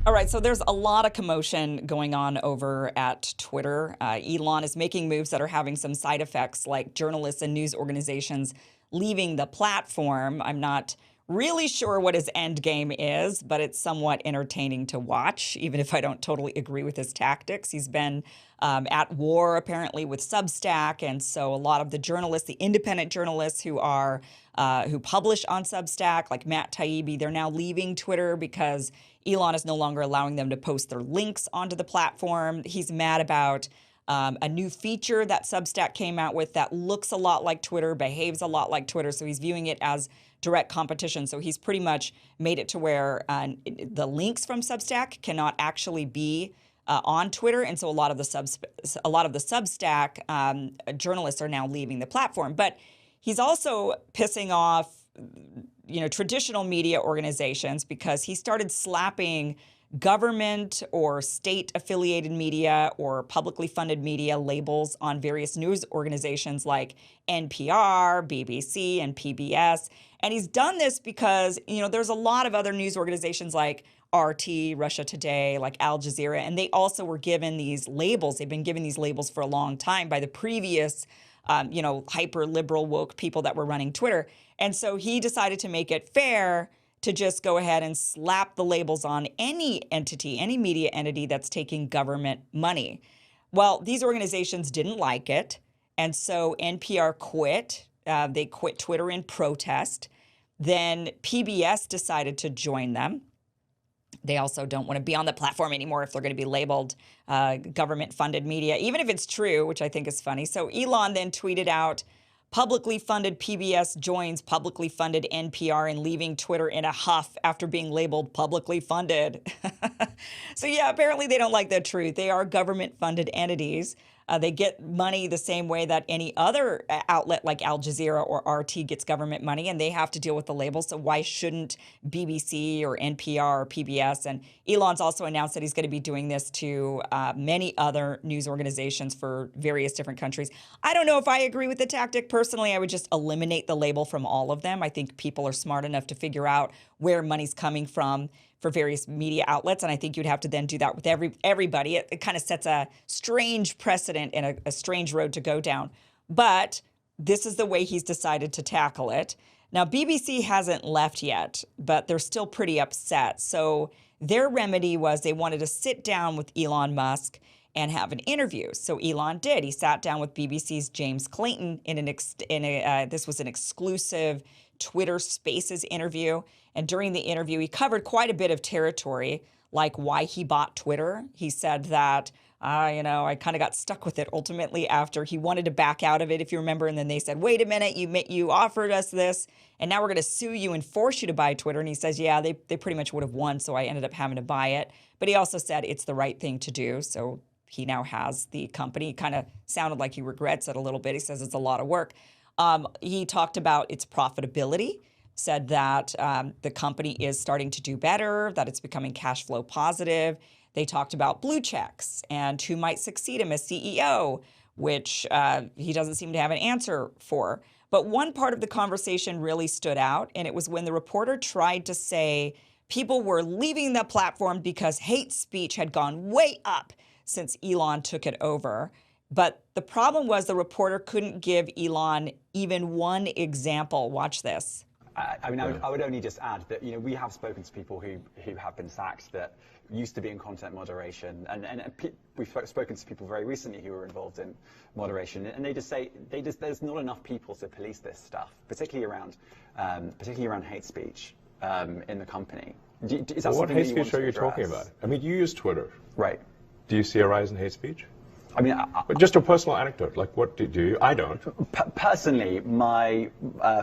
All right, so there's a lot of commotion going on over at Twitter. Elon is making moves that are having some side effects, like journalists and news organizations leaving the platform. I'm not really sure what his end game is, but it's somewhat entertaining to watch, even if I don't totally agree with his tactics. He's been at war, apparently, with Substack, and so a lot of the journalists, the independent journalists who publish on Substack, like Matt Taibbi, they're now leaving Twitter because Elon is no longer allowing them to post their links onto the platform. He's mad about a new feature that Substack came out with that looks a lot like Twitter, behaves a lot like Twitter, so he's viewing it as direct competition. So he's pretty much made it to where the links from Substack cannot actually be on Twitter, and so a lot of the Substack journalists are now leaving the platform. But he's also pissing off traditional media organizations because he started slapping government or state affiliated media or publicly funded media labels on various news organizations like NPR, BBC, and PBS. And he's done this because, there's a lot of other news organizations like RT, Russia Today, like Al Jazeera, and they also were given these labels. They've been given these labels for a long time by the previous hyper liberal woke people that were running Twitter. And so he decided to make it fair to just go ahead and slap the labels on any entity, any media entity that's taking government money. Well, these organizations didn't like it. And so NPR quit. They quit Twitter in protest. Then PBS decided to join them. They also don't want to be on the platform anymore if they're going to be labeled government-funded media, even if it's true, which I think is funny. So Elon then tweeted out, publicly funded PBS joins publicly funded NPR in leaving Twitter in a huff after being labeled publicly funded. So yeah, apparently they don't like the truth. They are government-funded entities. They get money the same way that any other outlet like Al Jazeera or RT gets government money, and they have to deal with the labels. So why shouldn't BBC or NPR or PBS? And Elon's also announced that he's going to be doing this to many other news organizations for various different countries. I don't know if I agree with the tactic. Personally, I would just eliminate the label from all of them. I think people are smart enough to figure out where money's coming from for various media outlets, and I think you'd have to then do that with everybody. It kind of sets a strange precedent and a strange road to go down. But this is the way he's decided to tackle it. Now, BBC hasn't left yet, but they're still pretty upset. So their remedy was they wanted to sit down with Elon Musk and have an interview. So Elon did. He sat down with BBC's James Clayton this was an exclusive Twitter Spaces interview. And during the interview, he covered quite a bit of territory, like why he bought Twitter. He said that, I kind of got stuck with it ultimately after he wanted to back out of it, if you remember. And then they said, wait a minute, you offered us this, and now we're going to sue you and force you to buy Twitter. And he says, yeah, they pretty much would have won, so I ended up having to buy it. But he also said it's the right thing to do. So he now has the company. Kind of sounded like he regrets it a little bit. He says it's a lot of work. He talked about its profitability, said that the company is starting to do better, that it's becoming cash flow positive. They talked about blue checks and who might succeed him as CEO, which he doesn't seem to have an answer for. But one part of the conversation really stood out, and it was when the reporter tried to say people were leaving the platform because hate speech had gone way up since Elon took it over. But the problem was the reporter couldn't give Elon even one example. Watch this. I would only just add that, we have spoken to people who have been sacked that used to be in content moderation, and we've spoken to people very recently who were involved in moderation, and they just say there's not enough people to police this stuff, particularly around hate speech in the company. Is that what hate speech are you talking about? I mean, you use Twitter, right? Do you see a rise in hate speech? I mean, but just a personal anecdote. Like, what do you? I don't. Personally,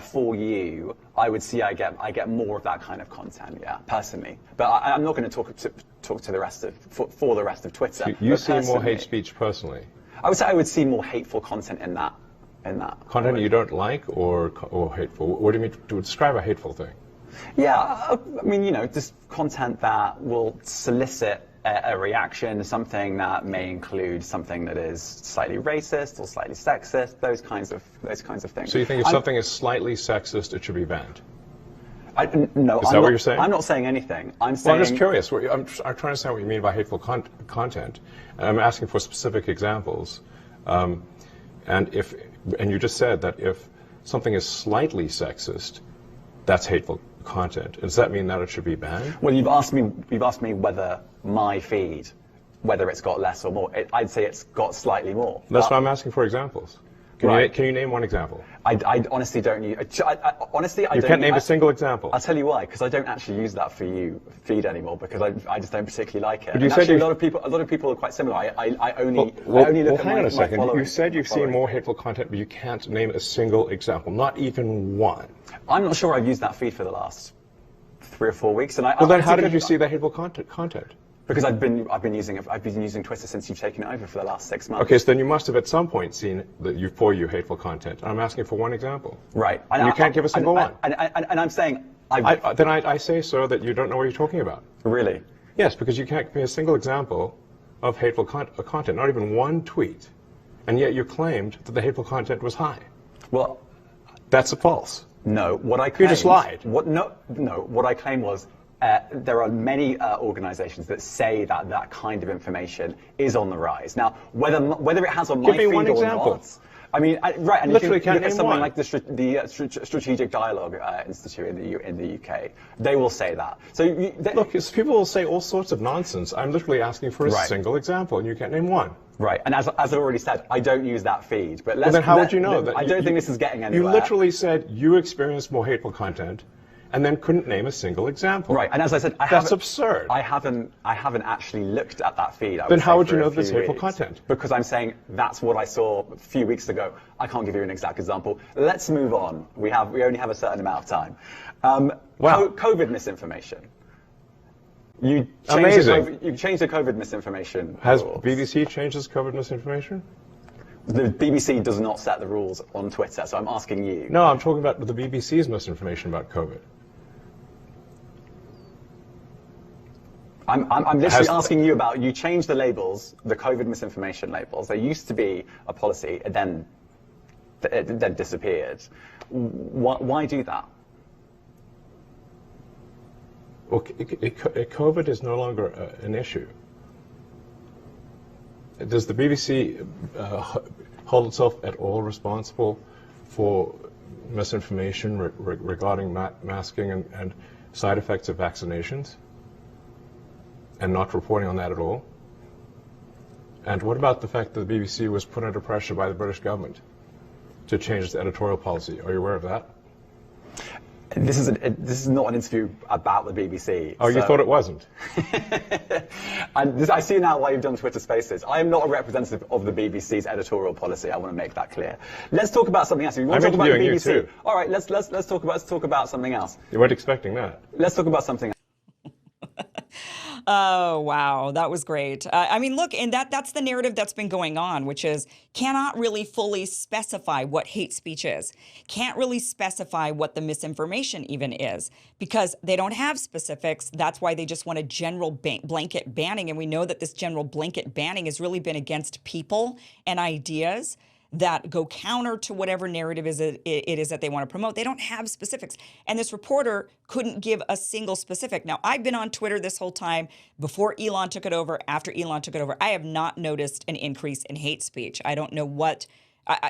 for you, I would see I get more of that kind of content. Yeah, personally, but I'm not going to talk to the rest of for the rest of Twitter. So you see more hate speech personally. I would see more hateful content in that. Content you don't like or hateful. What do you mean to describe a hateful thing? Yeah, I mean, just content that will solicit a reaction, something that may include something that is slightly racist or slightly sexist, those kinds of things. So you think if something is slightly sexist, it should be banned? No, Is that what you're saying? I'm not saying anything. I'm Well, saying. I'm just curious. I'm trying to understand what you mean by hateful content. And I'm asking for specific examples. And you just said that if something is slightly sexist, that's hateful content. Does that mean that it should be banned? Well, you've asked me whether my feed, whether it's got less or more. I'd say it's got slightly more. That's why I'm asking for examples. Can you name one example? I honestly don't use. Honestly, I You don't. can't name a single example. I'll tell you why. Because I don't actually use that for you feed anymore. Because I just don't particularly like it. But you and said actually, a lot of people are quite similar. I only look at hang on a second. You said you've seen more feed. hateful content, but you can't name a single example, not even one. I'm not sure I've used that feed for the last 3 or 4 weeks. And Well, then how did you see the hateful content? Because I've been using Twitter since you've taken it over for the last 6 months. Okay, so then you must have at some point seen for you hateful content. I'm asking for one example. Right. And you can't give a single one. And I'm saying Then I say, sir, that you don't know what you're talking about. Really? Yes, because you can't give me a single example of hateful content, not even one tweet, and yet you claimed that the hateful content was high. Well, that's false. No, what I claimed... You just lied. What I claimed was there are many organizations that say that that kind of information is on the rise. Now, whether it has on my feed or not... I mean, right, and literally if you look at something one. like the Strategic Dialogue Institute in the UK, they will say that. So look, people will say all sorts of nonsense. I'm literally asking for a single example, and you can't name one. Right, and as I already said, I don't use that feed. But then how would you know that? I don't think this is getting anywhere. You literally said you experienced more hateful content, and then couldn't name a single example. Right, and as I said, that's absurd. I haven't actually looked at that feed. Then how would you know there's hateful content? Because I'm saying that's what I saw a few weeks ago. I can't give you an exact example. Let's move on. We only have a certain amount of time. COVID misinformation. You changed the COVID misinformation Has rules. BBC changed its COVID misinformation? The BBC does not set the rules on Twitter, so I'm asking you. No, I'm talking about the BBC's misinformation about COVID. I'm literally asking you about, you changed the labels, the COVID misinformation labels. There used to be a policy, it then disappeared. Why do that? Well, COVID is no longer an issue. Does the BBC hold itself at all responsible for misinformation regarding masking and side effects of vaccinations? And not reporting on that at all? And what about the fact that the BBC was put under pressure by the British government to change its editorial policy? Are you aware of that? This is not an interview about the BBC. Oh, so. You thought it wasn't? I see now why you've done Twitter Spaces. I am not a representative of the BBC's editorial policy. I want to make that clear. Let's talk about something else. If you want to talk about the BBC, you too. All right, let's talk about something else. You weren't expecting that. Let's talk about something else. Oh, wow. That was great. I mean, look, and that's the narrative that's been going on, which is cannot really fully specify what hate speech is, can't really specify what the misinformation even is, because they don't have specifics. That's why they just want a general blanket banning. And we know that this general blanket banning has really been against people and ideas that go counter to whatever narrative it is that they want to promote. They don't have specifics. And this reporter couldn't give a single specific. Now, I've been on Twitter this whole time, before Elon took it over, after Elon took it over. I have not noticed an increase in hate speech. I don't know what.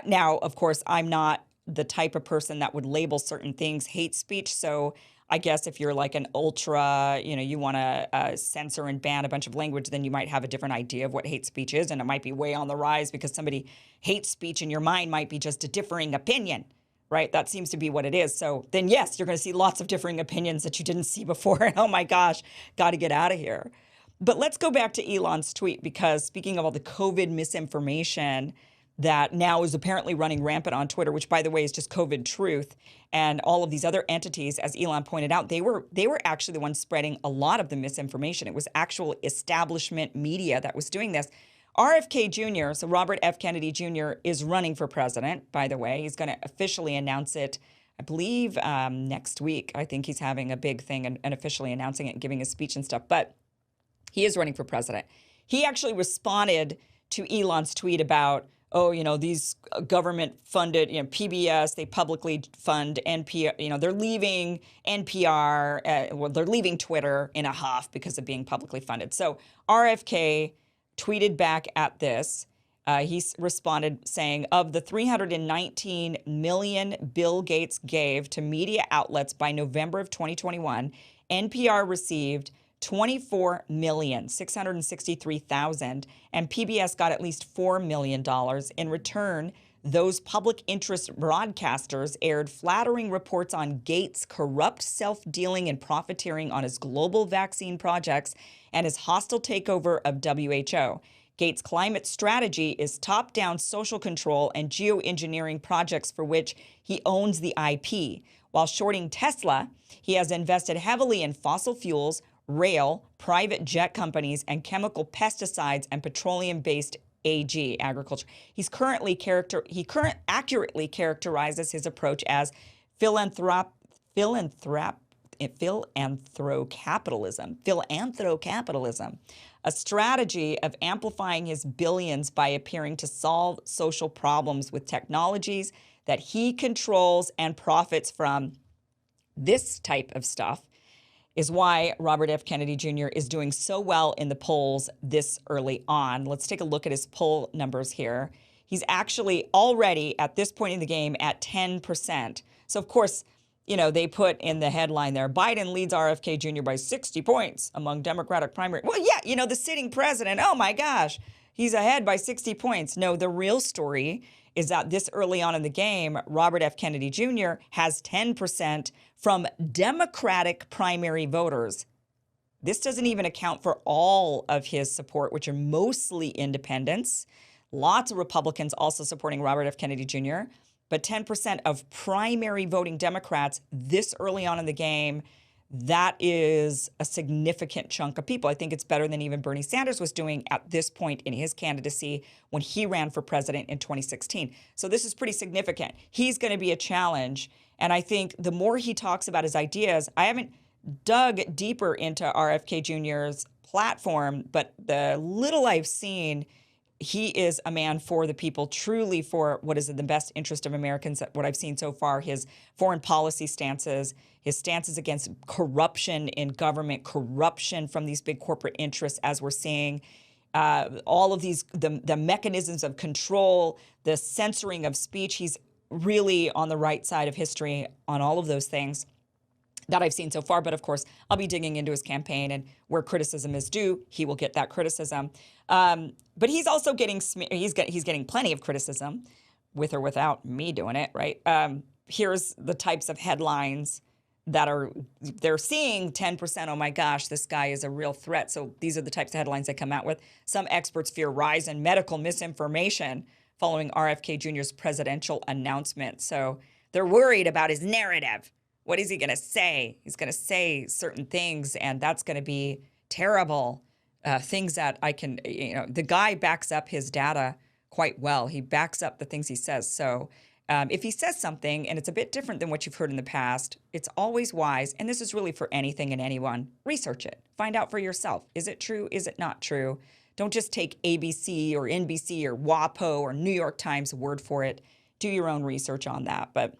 Now, of course, I'm not the type of person that would label certain things hate speech. So I guess if you're like an ultra, you want to censor and ban a bunch of language, then you might have a different idea of what hate speech is. And it might be way on the rise because somebody hate speech in your mind might be just a differing opinion, right? That seems to be what it is. So then, yes, you're going to see lots of differing opinions that you didn't see before. And oh my gosh, got to get out of here. But let's go back to Elon's tweet, because speaking of all the COVID misinformation that now is apparently running rampant on Twitter, which, by the way, is just COVID truth, and all of these other entities, as Elon pointed out, they were actually the ones spreading a lot of the misinformation. It was actual establishment media that was doing this. RFK Jr., so Robert F. Kennedy Jr., is running for president, by the way. He's going to officially announce it, I believe, next week. I think he's having a big thing and officially announcing it and giving a speech and stuff. But he is running for president. He actually responded to Elon's tweet about, oh, these government funded, PBS, they publicly fund NPR, they're leaving NPR, well, they're leaving Twitter in a huff because of being publicly funded. So RFK tweeted back at this. He responded saying, of the $319 million Bill Gates gave to media outlets by November of 2021, NPR received $24,663,000, and PBS got at least $4 million. In return, those public interest broadcasters aired flattering reports on Gates' corrupt self-dealing and profiteering on his global vaccine projects and his hostile takeover of WHO. Gates' climate strategy is top-down social control and geoengineering projects for which he owns the IP. While shorting Tesla, he has invested heavily in fossil fuels, rail, private jet companies, and chemical pesticides and petroleum-based agriculture. He accurately characterizes his approach as philanthrocapitalism, a strategy of amplifying his billions by appearing to solve social problems with technologies that he controls and profits from. This type of stuff is why Robert F. Kennedy Jr. is doing so well in the polls this early on. Let's take a look at his poll numbers here. He's actually already at this point in the game at 10%. So, of course, they put in the headline there, Biden leads RFK Jr. by 60 points among Democratic primary. Well, yeah, the sitting president, oh my gosh, he's ahead by 60 points. No, the real story is that this early on in the game, Robert F. Kennedy Jr. has 10% from Democratic primary voters. This doesn't even account for all of his support, which are mostly independents. Lots of Republicans also supporting Robert F. Kennedy Jr., but 10% of primary voting Democrats this early on in the game, that is a significant chunk of people. I think it's better than even Bernie Sanders was doing at this point in his candidacy when he ran for president in 2016. So this is pretty significant. He's going to be a challenge. And I think the more he talks about his ideas, I haven't dug deeper into RFK Jr.'s platform, but the little I've seen, he is a man for the people, truly for what is in the best interest of Americans. What I've seen so far, his foreign policy stances, his stances against corruption in government, corruption from these big corporate interests, as we're seeing, all of these, the mechanisms of control, the censoring of speech. He's really on the right side of history on all of those things that I've seen so far. But of course, I'll be digging into his campaign, and where criticism is due, he will get that criticism. But he's also getting he's getting plenty of criticism, with or without me doing it, right? Here's the types of headlines that they're seeing 10%. Oh my gosh, this guy is a real threat. So these are the types of headlines they come out with. Some experts fear rise in medical misinformation following RFK Jr.'s presidential announcement. So they're worried about his narrative. What is he going to say? He's going to say certain things, and that's going to be terrible. Things that the guy backs up his data quite well. He backs up the things he says. So if he says something and it's a bit different than what you've heard in the past, it's always wise, and this is really for anything and anyone, research it. Find out for yourself. Is it true? Is it not true? Don't just take ABC or NBC or WAPO or New York Times word for it. Do your own research on that. But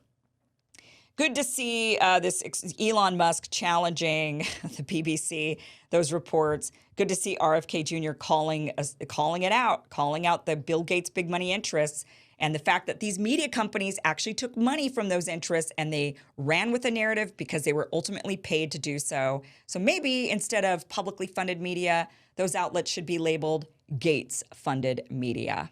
good to see this Elon Musk challenging the BBC, those reports. Good to see RFK Jr. calling it out, calling out the Bill Gates big money interests, and the fact that these media companies actually took money from those interests and they ran with the narrative because they were ultimately paid to do so. So maybe instead of publicly funded media, those outlets should be labeled Gates-funded media.